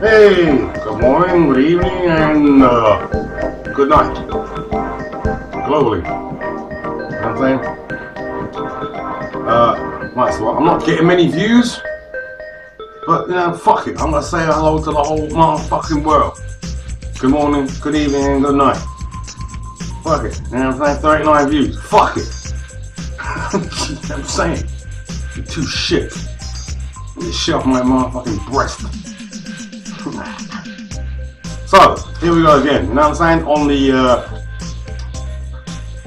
Hey, good morning, good evening, and good night. Globally. You know what I'm saying? Might as well. I'm not getting many views, but you know, fuck it. I'm gonna say hello to the whole motherfucking world. Good morning, good evening, and good night. Fuck it. You know what I'm saying? 39 views. Fuck it. You know what I'm saying? You're too shit. Get shit off my motherfucking breast. So, here we go again. You know what I'm saying? On the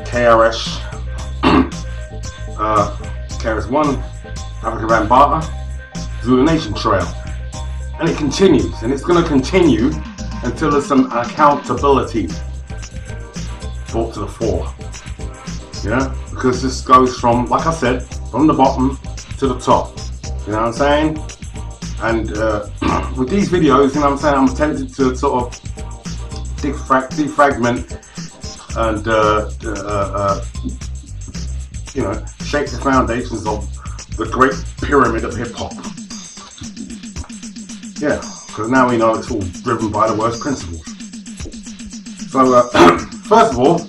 KRS1, Afrika Bambaata, Zulu Nation Trail. And it continues, and it's going to continue until there's some accountability brought to the fore. Yeah? Because this goes from, like I said, from the bottom to the top. You know what I'm saying? And with these videos, you know what I'm saying, I'm tempted to sort of defragment and you know, shake the foundations of the great pyramid of hip hop. Yeah, because now we know it's all driven by the worst principles. So first of all,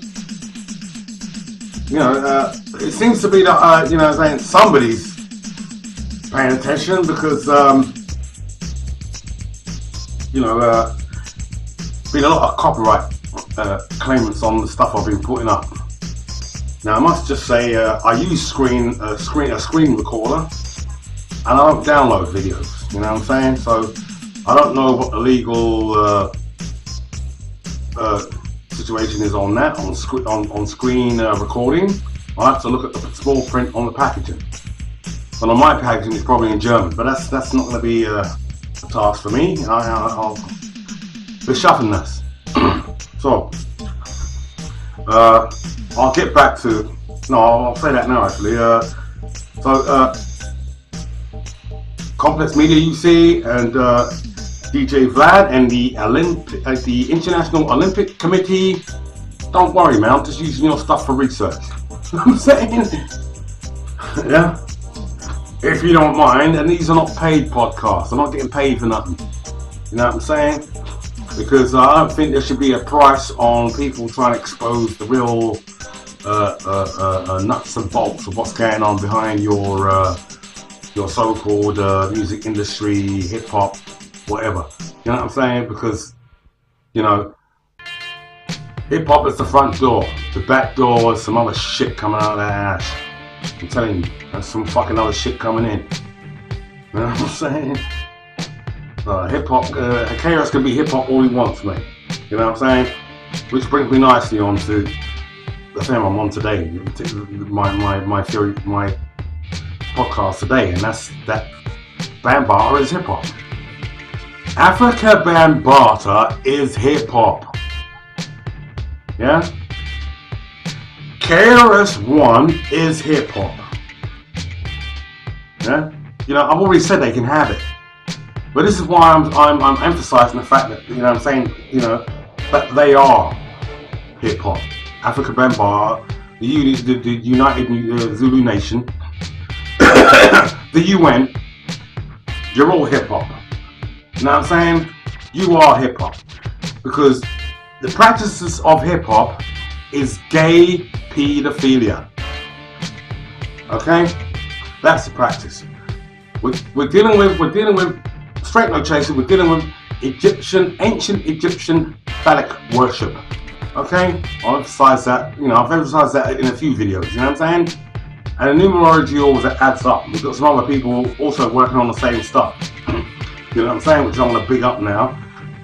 you know, it seems to be that you know, saying somebody's paying attention because you know, been a lot of copyright claimants on the stuff I've been putting up. Now I must just say, I use a screen recorder, and I don't download videos. You know what I'm saying? So I don't know what the legal situation is on that, on screen recording. I'll have to look at the small print on the packaging. But on my packaging, it's probably in German. But that's not going to be a task for me. I'll be shuffling this. So I'll get back to. No, I'll say that now actually. Complex Media UC and DJ Vlad and the International Olympic Committee. Don't worry, man. I'm just using your stuff for research. You know what I'm saying? Yeah. If you don't mind, and these are not paid podcasts. I'm not getting paid for nothing. You know what I'm saying? Because I don't think there should be a price on people trying to expose the real nuts and bolts of what's going on behind your so-called music industry, hip hop, whatever. You know what I'm saying? Because, you know, hip hop is the front door. The back door is some other shit coming out of that ass. I'm telling you, there's some fucking other shit coming in. You know what I'm saying? Hip hop, KRS can be hip hop all he wants, mate. You know what I'm saying? Which brings me nicely on to the thing I'm on today, my theory, my podcast today, and that's that Bambaata is hip hop. Afrika Bambaata is hip hop. Yeah? KRS1 is hip hop. Yeah? You know, I've already said they can have it. But this is why I'm emphasizing the fact that, you know what I'm saying, you know, that they are hip hop. Afrika Bambaata, the United Zulu Nation, the UN, you're all hip hop. You know what I'm saying? You are hip hop. Because the practices of hip hop is gay pedophilia. Okay? That's the practice. We're dealing with straight no chaser, we're dealing with ancient Egyptian phallic worship. Okay? I'll emphasize that, you know, I've emphasized that in a few videos, you know what I'm saying? And the numerology always adds up. We've got some other people also working on the same stuff. You know what I'm saying? Which I'm gonna big up now.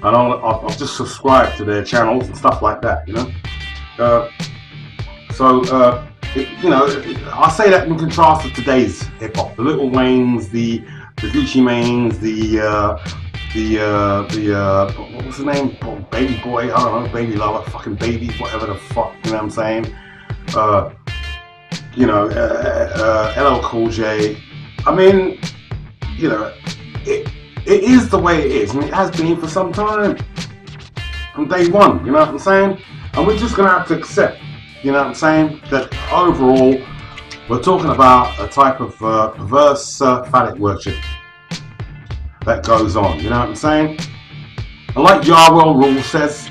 And I've just subscribed to their channels and stuff like that, you know? You know, I say that in contrast to today's hip hop. The Lil Waynes, the Gucci Manes, what was the name? Baby Boy, I don't know, Baby Lover, fucking Baby, whatever the fuck, you know what I'm saying? You know, LL Cool J. I mean, you know, it is the way it is, and it has been for some time. From day one, you know what I'm saying? And we're just gonna have to accept, you know what I'm saying, that overall we're talking about a type of perverse phallic worship that goes on, you know what I'm saying? And like Yarwell Rule says,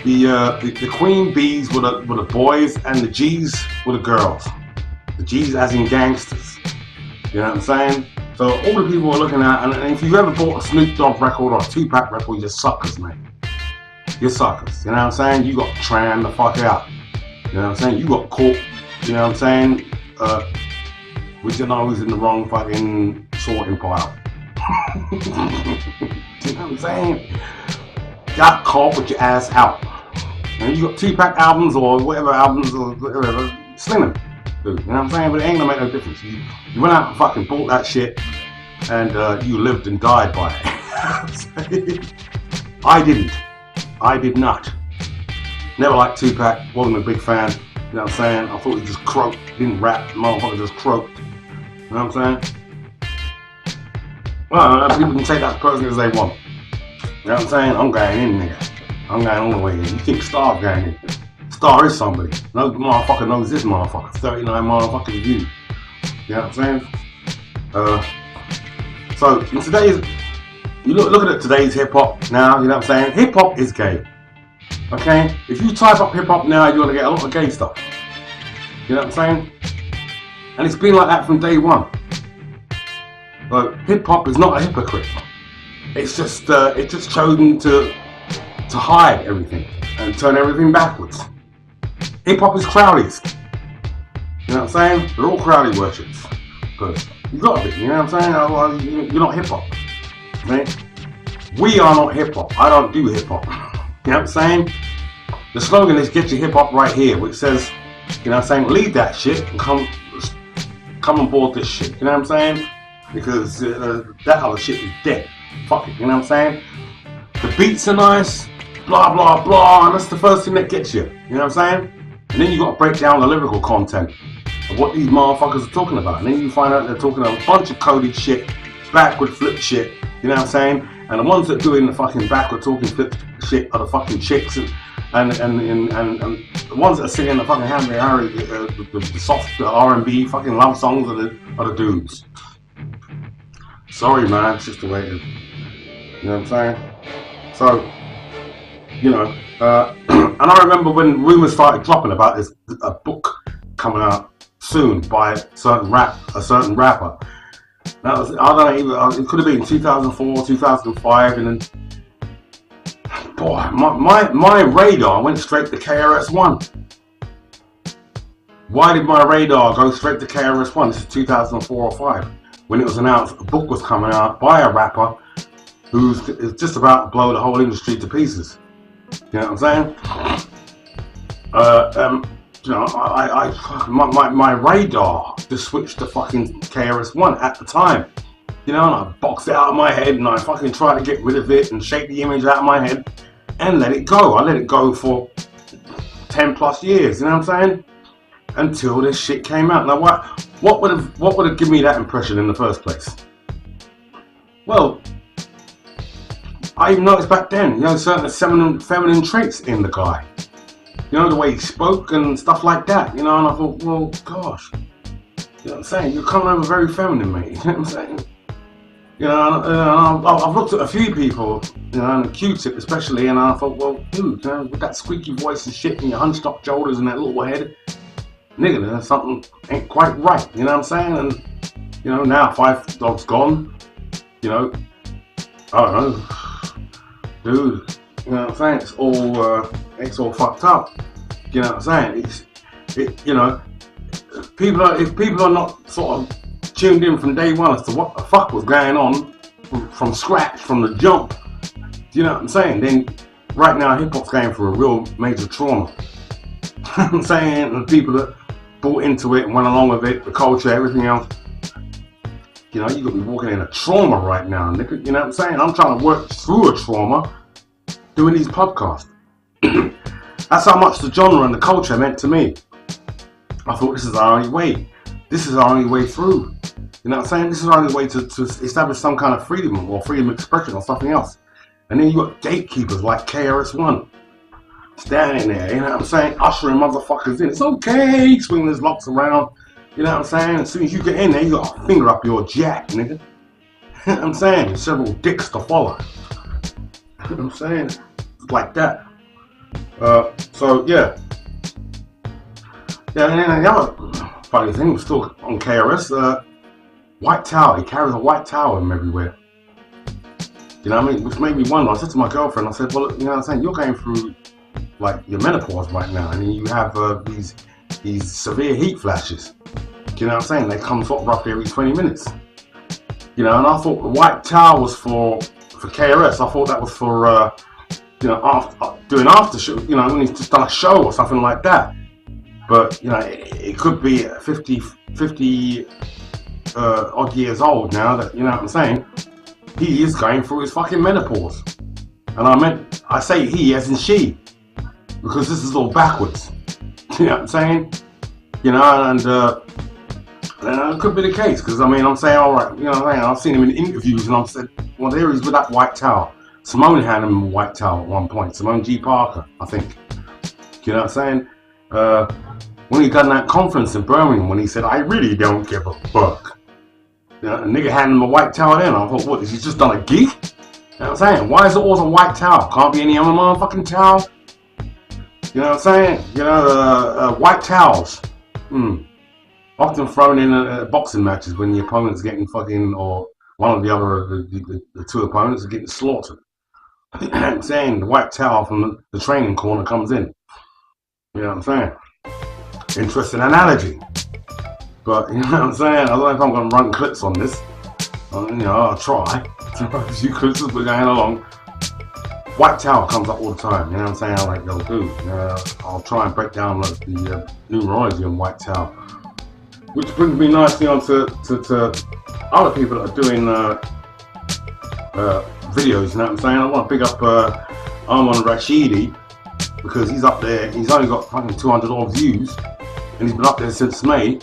the queen bees were the boys and the G's were the girls. The G's as in gangsters. You know what I'm saying? So all the people are looking at, and if you've ever bought a Snoop Dogg record or a Tupac record, you're suckers, mate. You're suckers. You know what I'm saying? You got trammed the fuck out. You know what I'm saying? You got caught. You know what I'm saying? With your nose in the wrong fucking sorting pile. You know what I'm saying? Got caught with your ass out. And you got Tupac albums or whatever albums or whatever, sling them. Dude, you know what I'm saying? But it ain't gonna make no difference. You went out and fucking bought that shit and you lived and died by it. I didn't. I did not. Never liked Tupac, wasn't a big fan. You know what I'm saying? I thought he just croaked, didn't rap, the motherfucker just croaked. You know what I'm saying? Well, people can take that as personally as they want. You know what I'm saying? I'm going in, nigga. I'm going all the way in. You think Star's going in? Star is somebody. No motherfucker knows this motherfucker. 39 motherfucking views. You know what I'm saying? So in today's, you look at today's hip hop now. You know what I'm saying? Hip hop is gay. Okay? If you type up hip hop now, you're gonna get a lot of gay stuff. You know what I'm saying? And it's been like that from day one. But hip hop is not a hypocrite. It's just chosen to hide everything and turn everything backwards. Hip hop is crowdies. You know what I'm saying? They're all crowdy worships. Because you got to be, you know what I'm saying? Otherwise, you're not hip hop. Right? We are not hip hop. I don't do hip hop. You know what I'm saying? The slogan is "Get your hip hop right here," which says, you know what I'm saying, leave that shit and come on board this shit. You know what I'm saying? Because that other shit is dead. Fuck it. You know what I'm saying? The beats are nice, blah blah blah, and that's the first thing that gets you. You know what I'm saying? And then you got to break down the lyrical content of what these motherfuckers are talking about. And then you find out they're talking about a bunch of coded shit, backward flip shit. You know what I'm saying? And the ones that doing the fucking backward talking flip shit are the fucking chicks, and the ones that are singing the fucking the soft R&B fucking love songs are the dudes. Sorry, man, it's just the way it is. You know what I'm saying? So, you know, and I remember when rumors started dropping about this a book coming out soon by a certain rapper. That was, I don't know, it could have been 2004, 2005, and then, boy, my radar went straight to KRS1. Why did my radar go straight to KRS1? This is 2004 or 5, when it was announced a book was coming out by a rapper who's just about to blow the whole industry to pieces. You know what I'm saying? You know, my radar just switched to fucking KRS1 at the time. You know, and I boxed it out of my head and I fucking tried to get rid of it and shake the image out of my head and let it go. I let it go for 10 plus years, you know what I'm saying? Until this shit came out. Now what would have given me that impression in the first place? Well, I even noticed back then, you know, certain feminine traits in the guy. You know, the way he spoke and stuff like that, you know, and I thought, well, gosh, you know what I'm saying? You're coming over very feminine, mate, you know what I'm saying? You know, I've looked at a few people, you know, and Q-Tip especially, and I thought, well, dude, you know, with that squeaky voice and shit and your hunched up shoulders and that little head, nigga, there's something ain't quite right, you know what I'm saying? And, you know, now 5 Dogs Gone, you know, I don't know, dude, you know what I'm saying? It's all fucked up. You know what I'm saying? You know, if people are not sort of tuned in from day one as to what the fuck was going on from scratch, from the jump. You know what I'm saying? Then right now hip hop's going through a real major trauma. You know what I'm saying? And people that bought into it and went along with it, the culture, everything else. You know, you could be walking in a trauma right now, nigga. You know what I'm saying? I'm trying to work through a trauma doing these podcasts. That's how much the genre and the culture meant to me. I thought this is our only way. This is our only way through. You know what I'm saying? This is our only way to establish some kind of freedom or freedom of expression or something else. And then you got gatekeepers like KRS1 standing there, you know what I'm saying? Ushering motherfuckers in. It's okay, swinging his locks around. You know what I'm saying? As soon as you get in there, you got a finger up your jack, nigga. You know what I'm saying? Several dicks to follow. You know what I'm saying? It's like that. So yeah. Yeah, and then the other funny thing, still on KRS, white towel. He carries a white towel with him everywhere. You know what I mean? Which made me wonder. I said to my girlfriend, I said, well, you know what I'm saying? You're going through like your menopause right now, and you have these severe heat flashes. You know what I'm saying? They come sort of roughly every 20 minutes. You know, and I thought the white towel was for KRS. I thought that was for you know, doing after show. You know, when he's just done a show or something like that. But you know, it could be 50 odd years old now. That, you know what I'm saying? He is going through his fucking menopause, and I say he as in she, because this is all backwards. You know what I'm saying? You know, and it could be the case, because I mean, I'm saying, all right, you know what I'm saying? I've seen him in interviews, and I've said, well, there he is with that white towel. Simone had him a white towel at one point. Simone G. Parker, I think. You know what I'm saying? When he done that conference in Birmingham, when he said, I really don't give a fuck. You know, a nigga handed him a white towel then. I thought, what, has he just done a gig? You know what I'm saying? Why is it always a white towel? Can't be any other motherfucking towel? You know what I'm saying? You know, white towels. Often thrown in boxing matches when the opponent's getting fucking, or one of the other, the two opponents are getting slaughtered. I'm saying the white towel from the training corner comes in. You know what I'm saying? Interesting analogy. But, you know what I'm saying? I don't know if I'm going to run clips on this. You know, I'll try. A few clips as we're going along. White towel comes up all the time. You know what I'm saying? I'm like, yo, dude, I'll try and break down the numerology on white towel. Which brings me nicely on to other people that are doing videos, you know what I'm saying? I want to pick up Arman Rashidi, because he's up there. He's only got fucking 200 odd views, and he's been up there since May.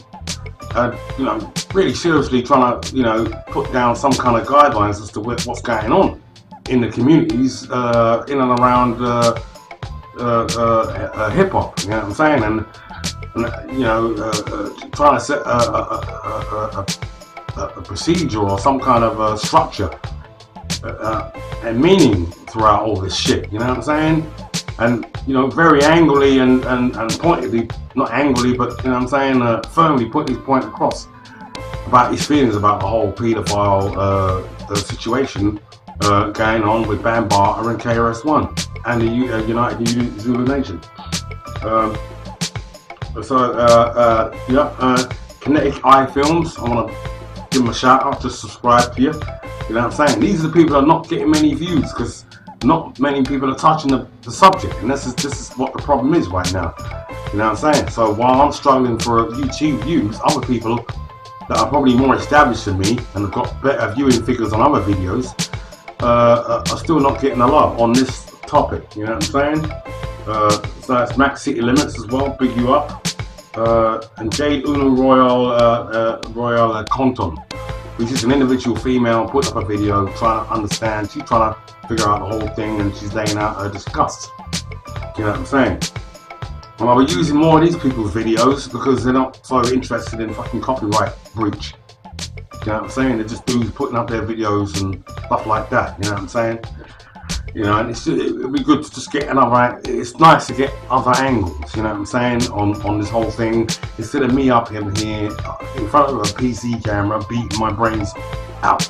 You know, really seriously trying to, you know, put down some kind of guidelines as to what's going on in the communities in and around hip hop. You know what I'm saying? And you know, trying to set a procedure or some kind of structure and meaning throughout all this shit. You know what I'm saying? And you know, very angrily and pointedly, not angrily, but you know what I'm saying, firmly putting his point across about his feelings about the whole paedophile situation going on with Bambaata and KRS1 and the United Zulu Nation. Kinetic Eye Films, I want to give them a shout out, just subscribe to you. You know what I'm saying? These are the people that are not getting many views, because not many people are touching the subject, and this is what the problem is right now. You know what I'm saying? So while I'm struggling for YouTube views, other people that are probably more established than me and have got better viewing figures on other videos are still not getting a love on this topic. You know what I'm saying? So that's Max City Limits as well, big you up. And Jade Unu Royal Compton, which is an individual female, put up a video trying to understand. She's trying to figure out the whole thing, and she's laying out her disgust. You know what I'm saying? And I'll be using more of these people's videos because they're not so interested in fucking copyright breach. You know what I'm saying? They're just dudes putting up their videos and stuff like that. You know what I'm saying? You know, and it'd be good to just get another. It's nice to get other angles. You know what I'm saying? On this whole thing, instead of me up in here in front of a PC camera beating my brains out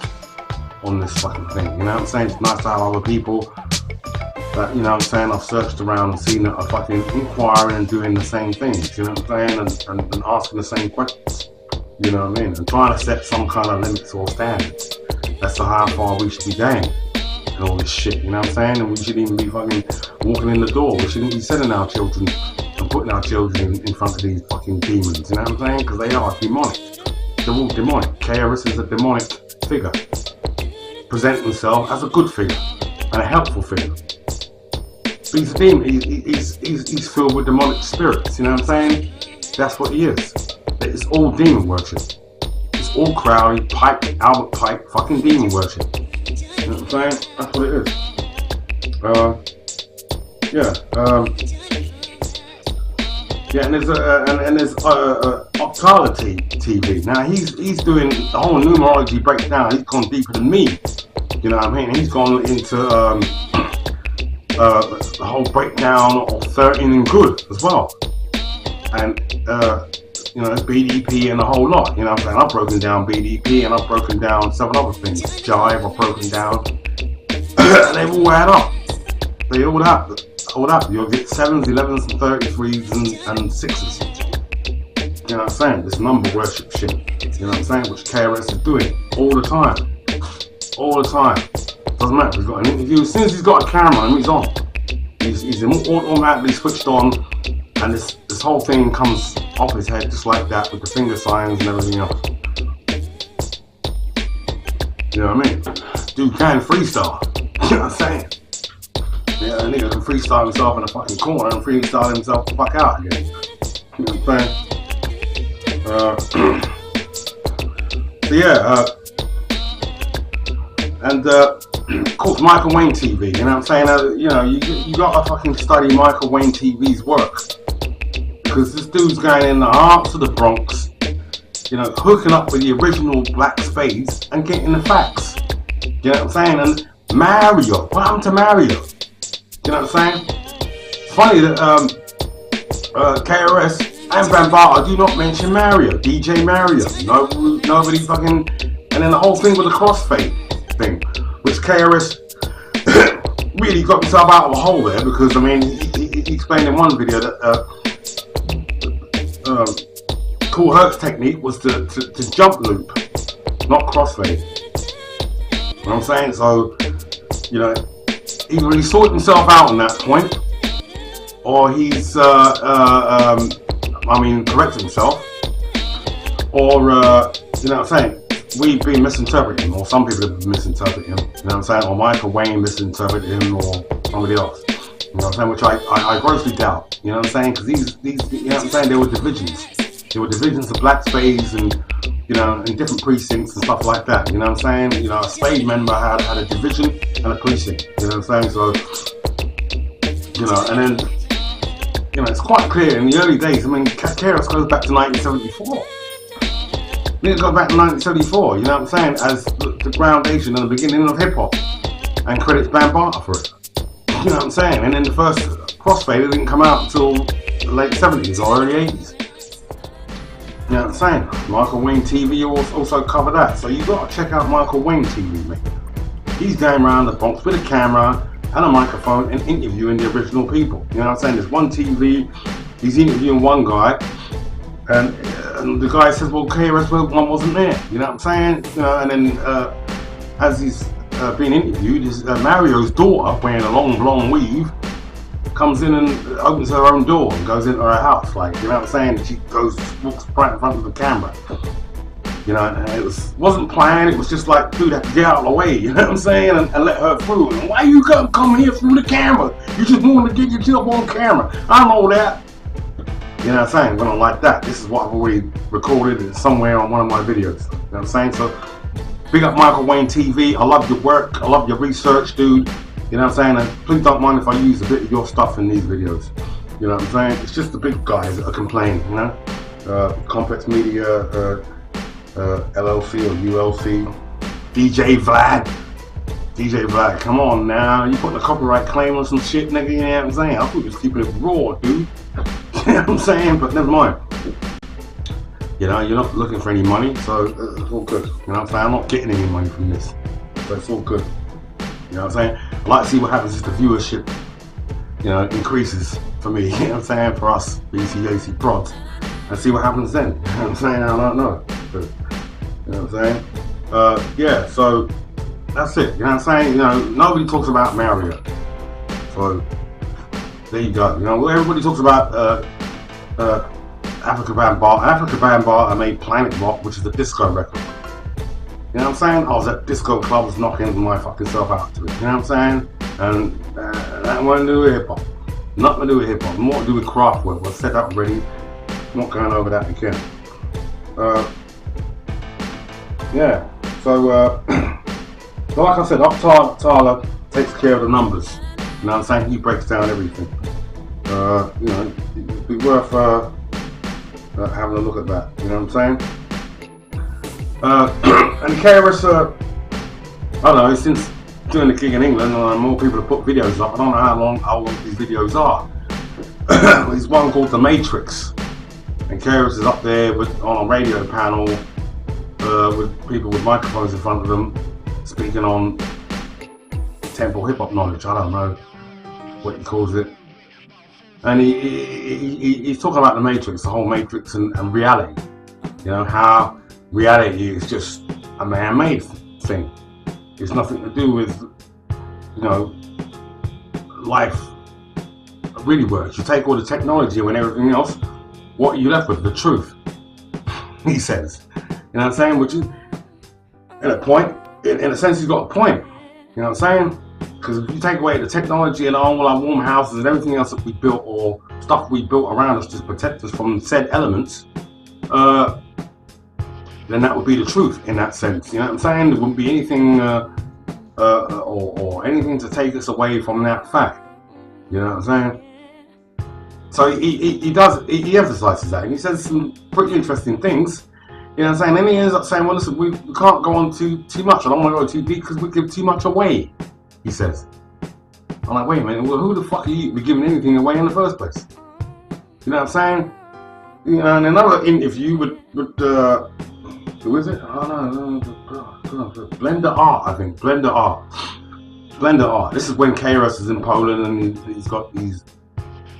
on this fucking thing. You know what I'm saying? It's nice to have other people that, you know what I'm saying, I've searched around and seen that are fucking inquiring and doing the same things. You know what I'm saying? And asking the same questions. You know what I mean? And trying to set some kind of limits or standards as to how far we should be going. And all this shit, you know what I'm saying? And we shouldn't even be fucking walking in the door. We shouldn't be sending our children and putting our children in front of these fucking demons, you know what I'm saying? Because they are demonic. They're all demonic. KRS is a demonic figure, presenting himself as a good figure and a helpful figure. But he's a demon. He's filled with demonic spirits, you know what I'm saying? That's what he is. It's all demon worship. It's all Crowley, Pike, Albert Pike, fucking demon worship. You know what I'm saying? That's what it is. And there's Optality TV. Now he's doing the whole numerology breakdown. He's gone deeper than me. You know what I mean? He's gone into the whole breakdown of 13 and Good as well, and you know, BDP and a whole lot. You know what I'm saying? I've broken down BDP and I've broken down 7 other things. Jive I've broken down. They've all add up. They all add up. You'll get 7s, 11s, and 33s and 6s. You know what I'm saying? This number worship shit. You know what I'm saying? Which KRS is doing all the time. All the time. Doesn't matter. He's got an interview. As soon as he's got a camera on him, he's on. He's automatically switched on, and this whole thing comes off his head just like that with the finger signs and everything else. You know what I mean? Dude can freestyle. You know what I'm saying? Yeah, a nigga can freestyle himself in a fucking corner and freestyle himself the fuck out again. You know what I'm saying? So yeah, and of course Michael Wayne TV. You know what I'm saying? You know, you gotta fucking study Michael Wayne TV's work, because this dude's going in the hearts of the Bronx, you know, hooking up with the original Black Spades and getting the facts. You know what I'm saying? And Mario, what happened to Mario? You know what I'm saying? It's funny that KRS and Bambaata do not mention Mario, DJ Mario. Nobody fucking, and then the whole thing with the crossfade thing, which KRS really got himself out of a hole there, because I mean he explained in one video that Cool Herc's technique was to jump loop, not crossfade. You know what I'm saying? So, you know, either he sorted himself out on that point, or he's corrected himself, or you know what I'm saying, we've been misinterpreting him, or some people have been misinterpreting him, you know what I'm saying, or Michael Wayne misinterpreted him, or somebody else, you know what I'm saying, which I grossly doubt, you know what I'm saying, because these you know what I'm saying, there were divisions of Black Spades and, you know, in different precincts and stuff like that, you know what I'm saying, you know, a Spade member had a division and a precinct, you know what I'm saying, so, you know, and then, you know, it's quite clear in the early days. I mean, KRS goes back to 1974. It goes back to 1974, you know what I'm saying, as the foundation and the beginning of hip hop, and credits Bambaata for it. You know what I'm saying? And then the first crossfader didn't come out until the late 70s or early 80s. You know what I'm saying? Michael Wayne TV also cover that. So you got to check out Michael Wayne TV, mate. He's going around the Bronx with a camera and a microphone and interviewing the original people. You know what I'm saying? There's one TV, he's interviewing one guy, and the guy says, well, KRS1 wasn't there. You know what I'm saying? You know, and then as he's being interviewed, Mario's daughter, wearing a long blonde weave, comes in and opens her own door and goes into her house, like, you know what I'm saying? She walks right in front of the camera. You know, and it wasn't planned, it was just like, dude, I have to get out of the way, you know what I'm saying? And let her through. And why you come here through the camera? You just want to get yourself on camera. I know that. You know what I'm saying? But I'm like that. This is what I've already recorded somewhere on one of my videos. You know what I'm saying? So, big up Michael Wayne TV. I love your work. I love your research, dude. You know what I'm saying? And please don't mind if I use a bit of your stuff in these videos. You know what I'm saying? It's just the big guys that are complaining, you know? Complex Media, LLC or ULC. DJ Vlad, come on now. You putting a copyright claim on some shit, nigga, you know what I'm saying? I thought you was keeping it raw, dude. You know what I'm saying? But never mind. You know, you're not looking for any money, so it's all good. You know what I'm saying? I'm not getting any money from this, so it's all good. You know what I'm saying? I'd like to see what happens if the viewership, you know, increases for me, you know what I'm saying, for us BCAC prods, and see what happens then. You know what I'm saying? I don't know. But, you know what I'm saying? Yeah, so that's it. You know what I'm saying? You know, nobody talks about Mario. So there you go. You know, everybody talks about Afrika Bambaata. Afrika Bambaata made Planet Rock, which is a disco record. You know what I'm saying? I was at disco clubs knocking my fucking self out to it. You know what I'm saying? And that wasn't to do with hip hop. Nothing to do with hip hop. More to do with craft work. I've said that already. I'm not going over that again. Yeah. So, so like I said, Tyler takes care of the numbers. You know what I'm saying? He breaks down everything. You know, it'd be worth having a look at that. You know what I'm saying? And KRS, I don't know, since doing the gig in England, and more people have put videos up. I don't know how long these videos are. There's one called The Matrix, and KRS is up there on a radio panel with people with microphones in front of them, speaking on temple hip hop knowledge. I don't know what he calls it, and he's talking about the Matrix, the whole Matrix, and reality. You know, how reality is just a man-made thing. It's nothing to do with, you know, life really works. You take all the technology and everything else, what are you left with? The truth, he says. You know what I'm saying? Which is, in a point, in a sense, he's got a point. You know what I'm saying? Because if you take away the technology and all our warm houses and everything else that we built, or stuff we built around us to protect us from said elements, then that would be the truth in that sense. You know what I'm saying? There wouldn't be anything or anything to take us away from that fact. You know what I'm saying? So he emphasizes that, and he says some pretty interesting things. You know what I'm saying? Then he ends up saying, well, listen, we can't go on too much. I don't want to go too deep because we give too much away, he says. I'm like, wait a minute, well, who the fuck are you to be giving anything away in the first place? You know what I'm saying? You know, in another interview with who is it? Oh no, Blender Art, I think. Blender Art. This is when KRS is in Poland and he's got these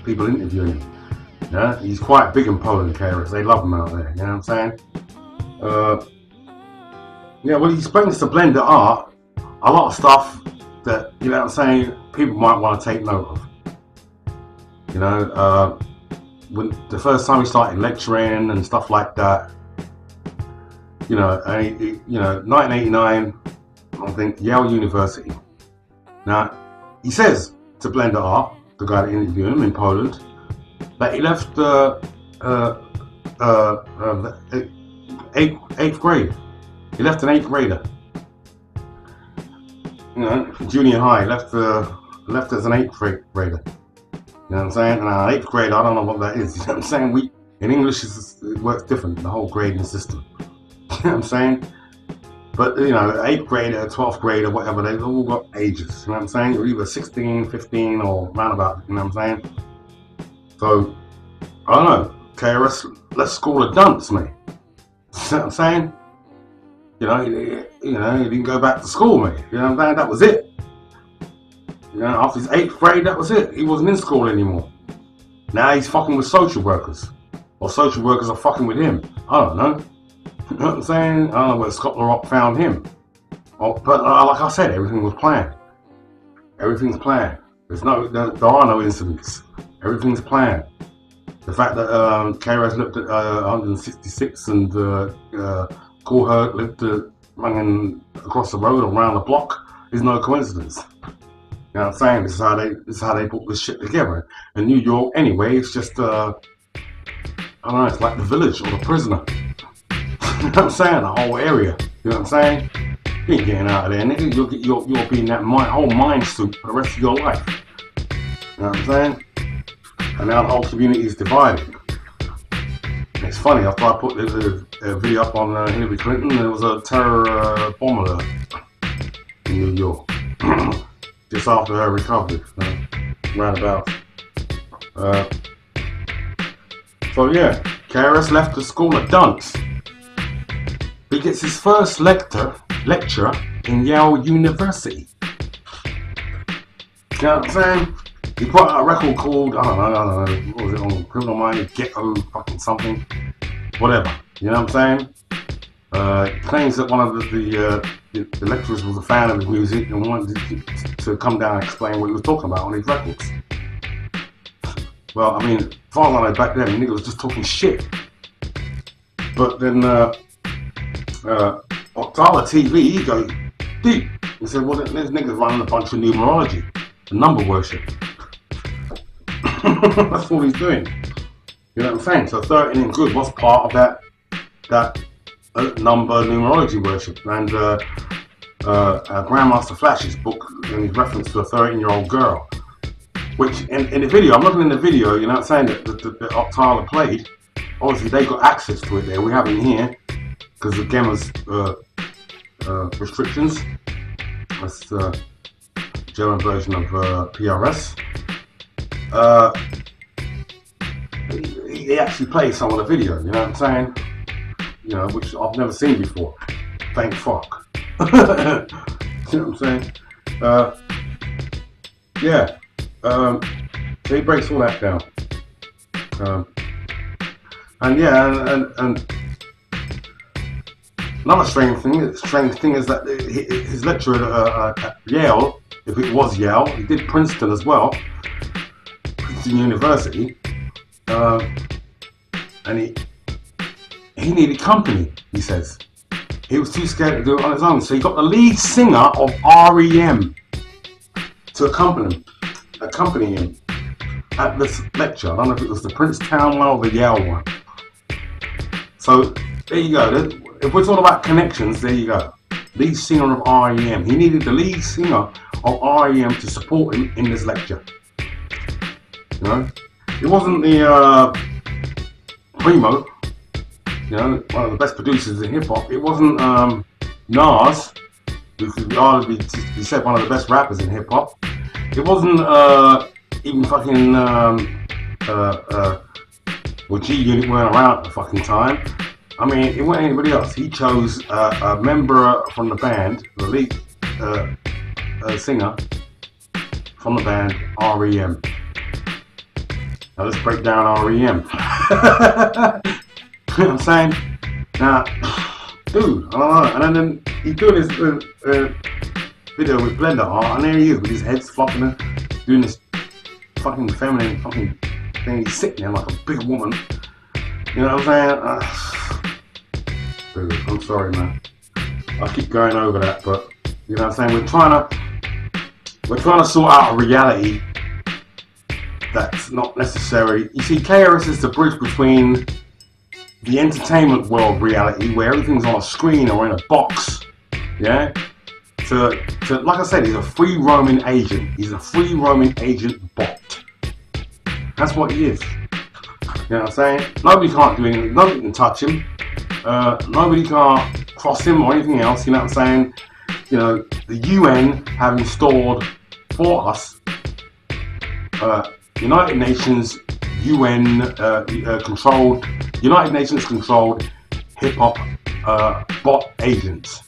people interviewing him. Yeah, he's quite big in Poland, KRS. They love him out there. You know what I'm saying? Yeah, well, he explains to Blender Art a lot of stuff that, you know what I'm saying, people might want to take note of. You know, when the first time he started lecturing and stuff like that, you know, 1989, I think, Yale University. Now, he says to Blender Art, the guy that interviewed him in Poland, that he left eighth grade. He left an 8th grader. You know, junior high, left as an 8th grader. You know what I'm saying? And 8th grade, I don't know what that is. You know what I'm saying? In English, it works different, the whole grading system. You know what I'm saying? But, you know, 8th grader, 12th grader, whatever, they've all got ages. You know what I'm saying? You're either 16, 15, or roundabout. You know what I'm saying? So, I don't know. KRS left school a dunce, mate. You know what I'm saying? You know, he didn't go back to school, mate. You know what I'm saying? That was it. You know, after his 8th grade, that was it. He wasn't in school anymore. Now he's fucking with social workers. Or social workers are fucking with him. I don't know. You know what I'm saying? I don't know where Scott LaRock found him. But like I said, everything was planned. Everything's planned. There are no incidents. Everything's planned. The fact that KRS lived at 166 and Kool lived running across the road or around the block is no coincidence. You know what I'm saying? This is how they put this shit together. In New York, anyway, it's just I don't know. It's like the village or the prisoner. You know what I'm saying? The whole area. You know what I'm saying? You ain't getting out of there, nigga. You'll be in that whole mind suit for the rest of your life. You know what I'm saying? And now the whole community is divided. It's funny, after I put a video up on Hillary Clinton, there was a terror bomb alert in New York. Just after her recovery, roundabout. So yeah, KRS left the school a dunce. He gets his first lecture in Yale University. You know what I'm saying? He put out a record called, I don't know, what was it on Criminal Minded, Ghetto fucking something, whatever. You know what I'm saying? He claims that one of the lecturers was a fan of his music and wanted to come down and explain what he was talking about on his records. Well, I mean, as far as I know, back then, the nigga was just talking shit. But then, Octala TV, he goes deep. He said, well, this nigga's running a bunch of numerology and number worship. That's all he's doing. You know what I'm saying? So 13 and Good was part of that number numerology worship. And Grandmaster Flash's book, in his reference to a 13-year-old girl. Which, in the video, I'm looking in the video, you know what I'm saying, that Octala played. Obviously, they got access to it there. We have it here, because of Gemma's restrictions. Let's German version of PRS. He actually plays some of the video, you know what I'm saying? You know, which I've never seen before. Thank fuck. You know what I'm saying? Yeah. So he breaks all that down. And yeah, and another strange thing is that his lecturer at Yale, if it was Yale, he did Princeton as well, Princeton University, and he needed company, he says. He was too scared to do it on his own, so he got the lead singer of R.E.M. to accompany him at this lecture. I don't know if it was the Princetown one or the Yale one. So there you go. If we're talking about connections, there you go. Lead singer of R.E.M. He needed the lead singer of R.E.M. to support him in this lecture. You know, it wasn't the Primo, you know, one of the best producers in hip hop. It wasn't Nas, who could arguably be said one of the best rappers in hip hop. It wasn't even fucking well, G Unit weren't around at the fucking time. I mean, it wasn't anybody else. He chose a member from the band, the lead singer from the band, R.E.M. Now let's break down R.E.M. You know what I'm saying? Now, dude, I don't know. And then he's doing this video with Blender art, and there he is with his head flopping, doing this fucking feminine fucking thing. He's sitting there like a big woman. You know what I'm saying? Dude, I'm sorry, man. I keep going over that, but you know what I'm saying? We're trying to sort out a reality that's not necessary. You see, KRS is the bridge between the entertainment world reality, where everything's on a screen or in a box, yeah, to like I said, he's a free roaming agent. He's a free roaming agent bot. That's what he is. You know what I'm saying? Nobody can't do anything. Nobody can touch him. Nobody can't cross him or anything else. You know what I'm saying? You know, the UN have installed for us United Nations controlled hip hop bot agents.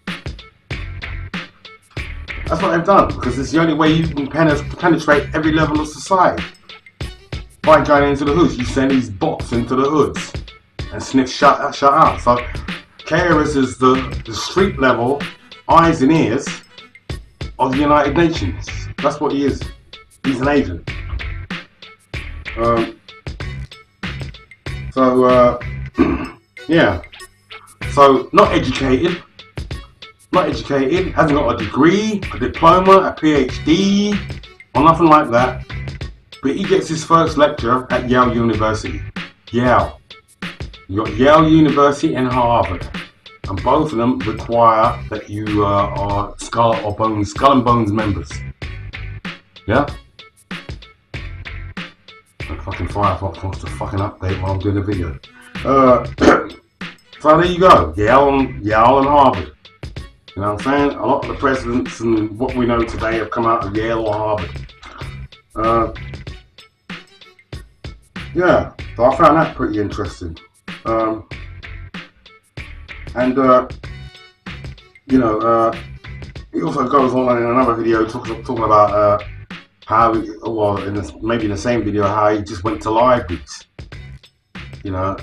That's what they've done, because it's the only way you can penetrate every level of society. By going into the hoods, you send these bots into the hoods and sniff shut out. So KRS is the street level eyes and ears of the United Nations. That's what he is. He's an agent. Yeah. So not educated, hasn't got a degree, a diploma, a PhD, or nothing like that. But he gets his first lecture at Yale University. Yale. You got Yale University and Harvard, and both of them require that you are Skull and Bones members. Yeah. And fucking Firefox wants to fucking update while I'm doing the video. So there you go. Yale and Harvard. You know what I'm saying? A lot of the presidents and what we know today have come out of Yale or Harvard. Yeah, so I found that pretty interesting. You know, it also goes on in another video talking about how, maybe in the same video, how he just went to libraries. You know,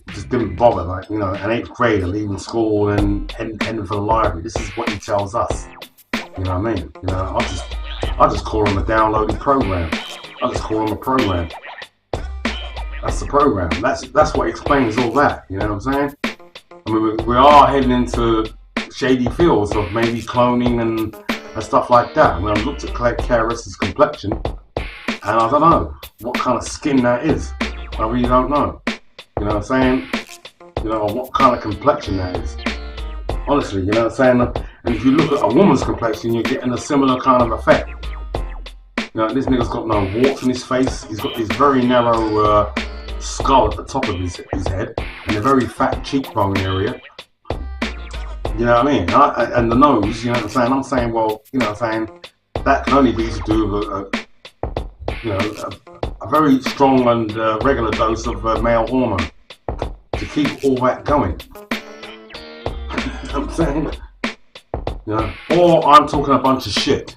just didn't bother, like, you know, an 8th grader leaving school and heading for the library. This is what he tells us. You know what I mean? You know, I just call him a downloaded program. I just call him a program. That's the program. That's what explains all that. You know what I'm saying? I mean, we are heading into shady fields of maybe cloning and stuff like that. When I looked at KRS's complexion, and I don't know what kind of skin that is. I really don't know. You know what I'm saying? You know, what kind of complexion that is. Honestly, you know what I'm saying? And if you look at a woman's complexion, you're getting a similar kind of effect. You know, this nigga's got no warts in his face. He's got this very narrow skull at the top of his head and a very fat cheekbone area. You know what I mean? And the nose, you know what I'm saying? I'm saying, well, you know what I'm saying? that can only be to do with a very strong and regular dose of male hormone to keep all that going. You know what I'm saying? Or I'm talking a bunch of shit.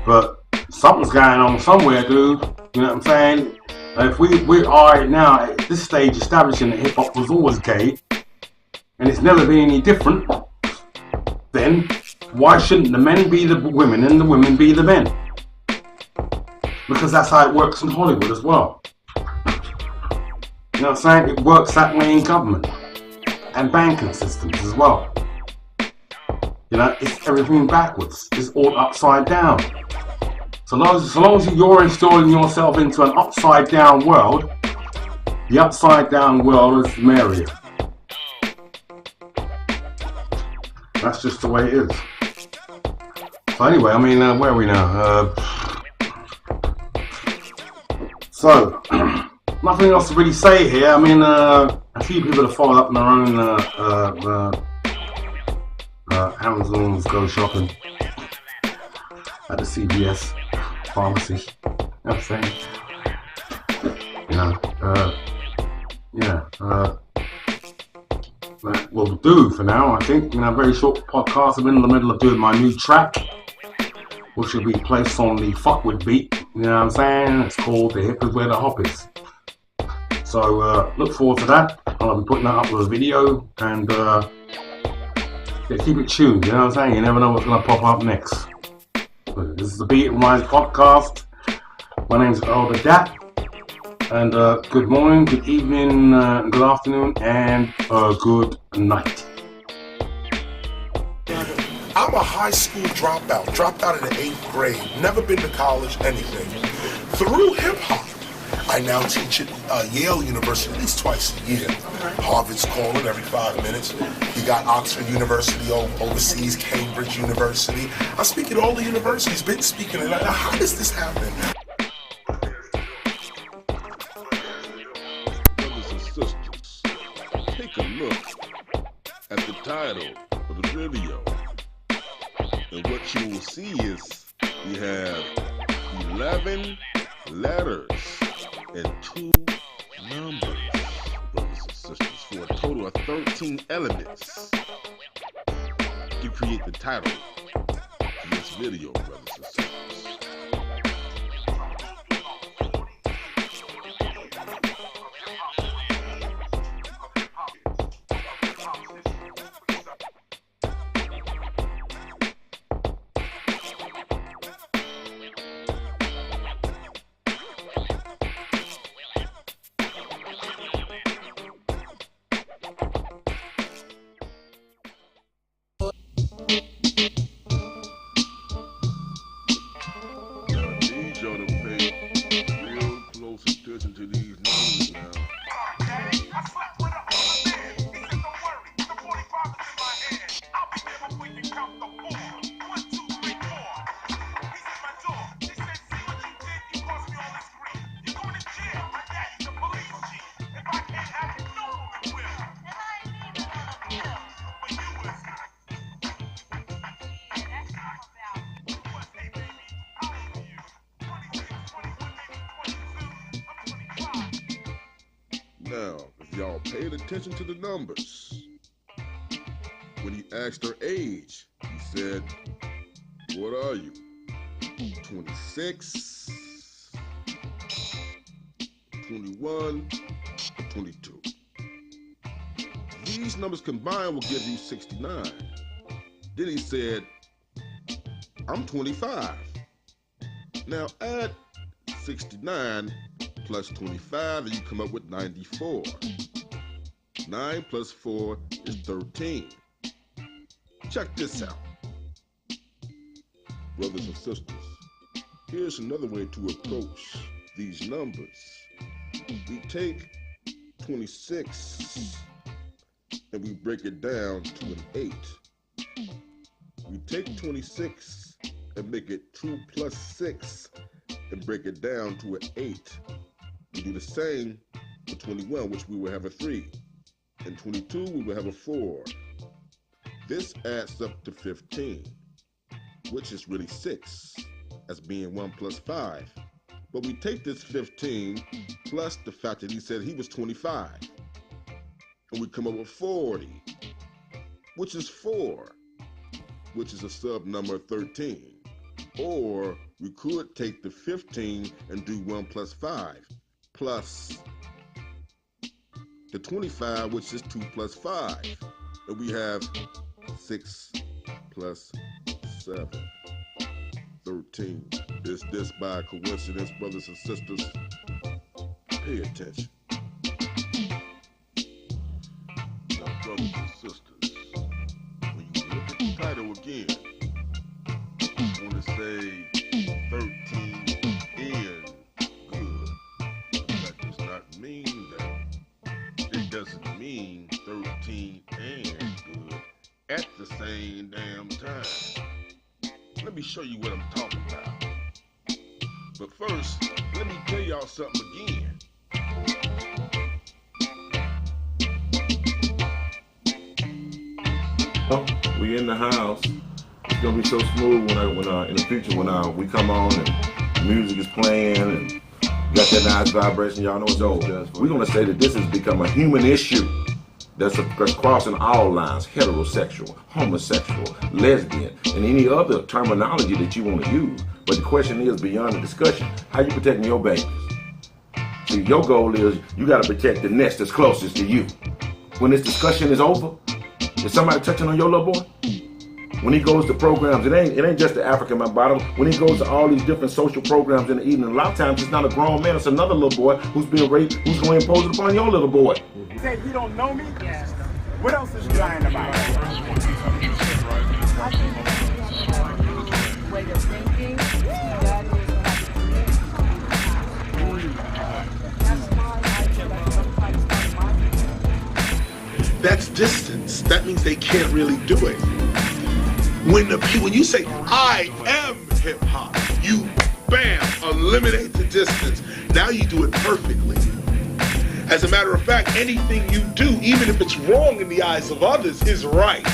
But something's going on somewhere, dude. You know what I'm saying? If we are now at this stage establishing that hip hop was always gay, and it's never been any different, then why shouldn't the men be the women and the women be the men? Because that's how it works in Hollywood as well. You know what I'm saying? It works that way in government and banking systems as well. You know, it's everything backwards. It's all upside down. So long as you're installing yourself into an upside down world, the upside down world is merrier. That's just the way it is. So anyway, I mean, where are we now? So, nothing else to really say here. I mean, a few people have followed up on their own Amazon's go shopping at the CVS pharmacy. You know what I'm saying? That will do for now, I think. A very short podcast. I'm in the middle of doing my new track, which will be placed on the Fuckwit beat. You know what I'm saying? It's called The Hip Is Where the Hop Is. So look forward to that. I'll be putting that up with a video, and keep it tuned. You know what I'm saying? You never know what's going to pop up next. This is the Beat and Rise podcast. My name is Elder Dat, and good morning, good evening, good afternoon, and good night. I'm a high school dropout, dropped out in the 8th grade, never been to college, anything. Through hip-hop, I now teach at Yale University at least twice a year. Harvard's calling every 5 minutes. You got Oxford University overseas, Cambridge University. I speak at all the universities, been speaking at. How does this happen? Brothers and sisters, take a look at the title of the video. And what you will see is we have 11 letters and 2 numbers, brothers and sisters, for a total of 13 elements to create the title of this video, brothers and sisters. Now, if y'all paid attention to the numbers, when he asked her age, he said, "What are you? 26, 21, 22. These numbers combined will give you 69. Then he said, "I'm 25. Now add 69 plus 25, and you come up with 94. 9 plus 4 is 13. Check this out. Brothers and sisters, here's another way to approach these numbers. We take 26 and we break it down to an 8. We take 26 and make it 2 plus 6 and break it down to an 8. We do the same for 21, which we will have a 3. And 22, we will have a 4. This adds up to 15. which is really 6, as being 1 plus 5. But we take this 15 plus the fact that he said he was 25, and we come up with 40, which is 4, which is a sub number of 13. Or we could take the 15 and do 1 plus 5, plus the 25, which is 2 plus 5. And we have 6 plus 7, 13. Is this by coincidence, brothers and sisters? Pay attention. Now, brothers and sisters, when you look at the title again, I want to say 13 and good. That does not mean that. It doesn't mean 13 and good at the same damn time. Let me show you what I'm talking about. But first, let me tell y'all something again. Oh, we in the house. It's gonna be so smooth when in the future when we come on and music is playing and got that nice vibration. Y'all know it's over. We're gonna say that this has become a human issue that's crossing all lines: heterosexual, homosexual, lesbian, and any other terminology that you want to use. But the question is, beyond the discussion, how you protecting your babies? See, your goal is you got to protect the nest that's closest to you. When this discussion is over, is somebody touching on your little boy? When he goes to programs, it ain't just the Afrika Bambaata. When he goes to all these different social programs in the evening, a lot of times it's not a grown man, it's another little boy who's being raped, who's going to impose it upon your little boy. You say you don't know me? Yeah. What else is you lying about? Way of thinking, that is That's distance. That means they can't really do it. When you say, I am hip hop, you, bam, eliminate the distance. Now you do it perfectly. As a matter of fact, anything you do, even if it's wrong in the eyes of others, is right.